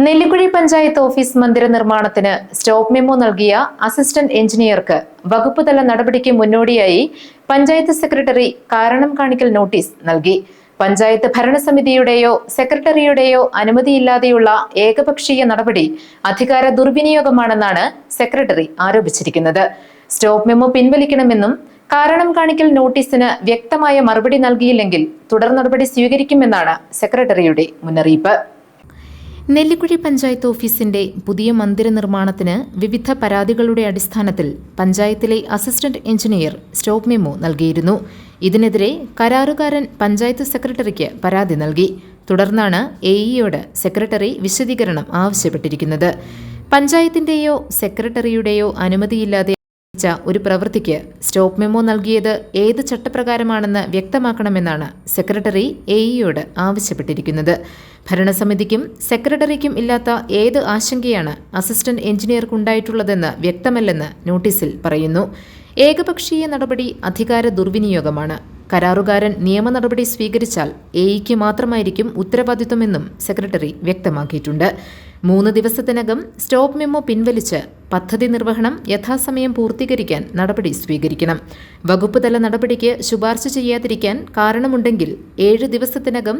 Nellikuzhi panchayat office മന്ദിര നിർമ്മാണത്തിന് stop memo നൽകിയ assistant എഞ്ചിനീയർക്ക് വകുപ്പ് തല നടപടിക്ക് മുന്നോടിയായി പഞ്ചായത്ത് സെക്രട്ടറി കാരണം കാണിക്കൽ നോട്ടീസ് നൽകി. പഞ്ചായത്ത് ഭരണസമിതിയുടെയോ സെക്രട്ടറിയുടെയോ അനുമതിയില്ലാതെയുള്ള ഏകപക്ഷീയ നടപടി അധികാര ദുർവിനിയോഗമാണെന്നാണ് സെക്രട്ടറി ആരോപിച്ചിരിക്കുന്നത്. സ്റ്റോപ്പ് മെമ്മോ പിൻവലിക്കണമെന്നും കാരണം കാണിക്കൽ നോട്ടീസിന് വ്യക്തമായ മറുപടി നൽകിയില്ലെങ്കിൽ തുടർ നടപടി സ്വീകരിക്കുമെന്നാണ് സെക്രട്ടറിയുടെ മുന്നറിയിപ്പ്. നെല്ലിക്കുഴി പഞ്ചായത്ത് ഓഫീസിന്റെ പുതിയ മന്ദിര നിർമ്മാണത്തിന് വിവിധ പരാതികളുടെ അടിസ്ഥാനത്തിൽ പഞ്ചായത്തിലെ അസിസ്റ്റന്റ് എഞ്ചിനീയർ സ്റ്റോപ്പ് മെമ്മോ നൽകിയിരുന്നു. ഇതിനെതിരെ കരാറുകാരൻ പഞ്ചായത്ത് സെക്രട്ടറിക്ക് പരാതി നൽകി. തുടർന്നാണ് എഇയോട് സെക്രട്ടറി വിശദീകരണം ആവശ്യപ്പെട്ടിരിക്കുന്നത്. പഞ്ചായത്തിന്റെയോ സെക്രട്ടറിയുടെയോ അനുമതിയില്ലാതെ ഒരു പ്രവൃത്തിക്ക് സ്റ്റോപ്പ് മെമ്മോ നൽകിയത് ഏത് ചട്ടപ്രകാരമാണെന്ന് വ്യക്തമാക്കണമെന്നാണ് സെക്രട്ടറി എഇയോട് ആവശ്യപ്പെട്ടിരിക്കുന്നത്. ഭരണസമിതിക്കും സെക്രട്ടറിക്കും ഇല്ലാത്ത ഏത് ആശങ്കയാണ് അസിസ്റ്റന്റ് എഞ്ചിനീയർക്കുണ്ടായിട്ടുള്ളതെന്ന് വ്യക്തമല്ലെന്ന് നോട്ടീസിൽ പറയുന്നു. ഏകപക്ഷീയ നടപടി അധികാര ദുർവിനിയോഗമാണ്. കരാറുകാരൻ നിയമ നടപടി സ്വീകരിച്ചാൽ എഇക്ക് മാത്രമായിരിക്കും ഉത്തരവാദിത്വമെന്നും സെക്രട്ടറി വ്യക്തമാക്കിയിട്ടുണ്ട്. 3 ദിവസത്തിനകം സ്റ്റോപ്പ് മെമ്മോ പിൻവലിച്ച് പദ്ധതി നിർവഹണം യഥാസമയം പൂർത്തീകരിക്കാൻ നടപടി സ്വീകരിക്കണം. വകുപ്പ് തല നടപടിക്ക് ശുപാർശ ചെയ്യാതിരിക്കാൻ കാരണമുണ്ടെങ്കിൽ 7 ദിവസത്തിനകം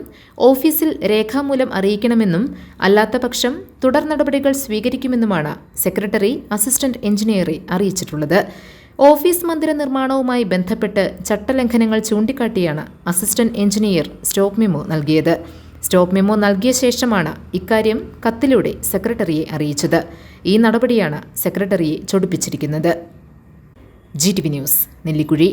ഓഫീസിൽ രേഖാമൂലം അറിയിക്കണമെന്നും അല്ലാത്തപക്ഷം തുടർ നടപടികൾ സ്വീകരിക്കുമെന്നുമാണ് സെക്രട്ടറി അസിസ്റ്റന്റ് എഞ്ചിനീയറെ അറിയിച്ചിട്ടുള്ളത്. ഓഫീസ് മന്ദിര നിർമ്മാണവുമായി ബന്ധപ്പെട്ട് ചട്ടലംഘനങ്ങൾ ചൂണ്ടിക്കാട്ടിയാണ് അസിസ്റ്റന്റ് എഞ്ചിനീയർ സ്റ്റോപ്പ് മെമ്മോ നൽകിയത്. സ്റ്റോപ്പ് മെമ്മോ നൽകിയ ശേഷമാണ് ഇക്കാര്യം കത്തിലൂടെ സെക്രട്ടറിയെ അറിയിച്ചത്. ഈ നടപടിയാണ് സെക്രട്ടറിയെ ചൊടിപ്പിച്ചിരിക്കുന്നത്. GTV news, Nellikuzhi.